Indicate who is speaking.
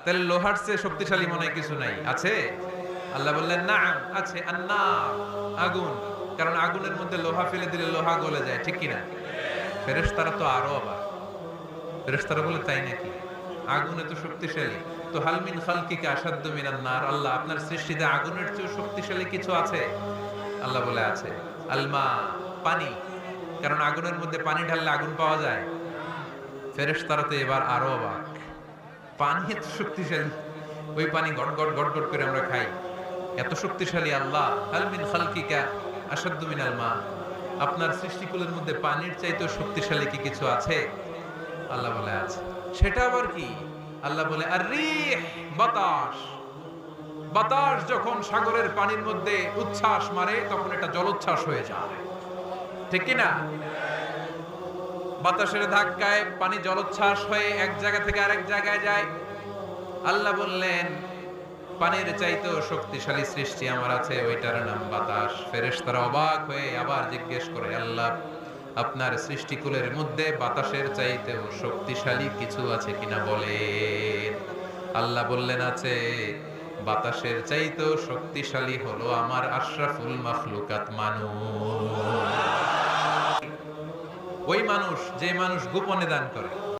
Speaker 1: তাহলে লোহার চেয়ে শক্তিশালী মনে হয় কিছু নাই, আছে? আল্লাহ বললেন নাম আছে, আন্নার, আগুন। কারণ আগুনের মধ্যে লোহা ফেলে দিলে লোহা গলে যায়, ঠিক কিনা? ফেরেশতারা তো আরো অবাক। ফেরেশতারা বলে তাই নাকি? আগুন এত শক্তিশালী, তো হালমিন খালকিকা আসাদ্দু মিনান নার, আল্লাহ আপনার সৃষ্টিতে আগুনের চেয়ে শক্তিশালী কিছু আছে? আল্লাহ বলে আছে, আলমা, পানি। কারণ আগুনের মধ্যে পানি ঢাললে আগুন পাওয়া যায়। ফেরেশতারা তো এবার আরো অবাক, পানি এত শক্তিশালী, ওই পানি গট গট গট গট করে আমরা খাই, এত শক্তিশালী আল্লাহ। হালমিন খালকিকা আসাদ্দু মিনাল মা, আপনার সৃষ্টিকুলের মধ্যে পানির চাইতেও শক্তিশালী কি কিছু আছে? আল্লাহ বলে আছে। সেটা আবার কি? আল্লাহ বলে আর রিহ, বাতাস। বাতাস যখন সাগরের পানির মধ্যে উচ্ছ্বাস মারে তখন এটা জলোচ্ছ্বাস হয়ে যায়, ঠিক কি না? বাতাসের ধাক্কায় পানি জলোচ্ছ্বাস হয়ে এক জায়গা থেকে আরেক জায়গায় যায়। আল্লাহ বললেন পানির চাইতেও শক্তিশালী সৃষ্টি আমার আছে, ওইটার নাম বাতাস। ফেরেশতারা অবাক হয়ে আবার জিজ্ঞেস করে, আল্লাহ আপনার সৃষ্টিকুলের মধ্যে বাতাসের চাইতেও শক্তিশালী কিছু আছে কিনা বলেন। আল্লাহ বললেন আছে, বাতাসের চাইতেও শক্তিশালী হলো আমার আশরাফুল মাখলুকাত মানুষ। ওই মানুষ যে মানুষ গোপনে দান করে,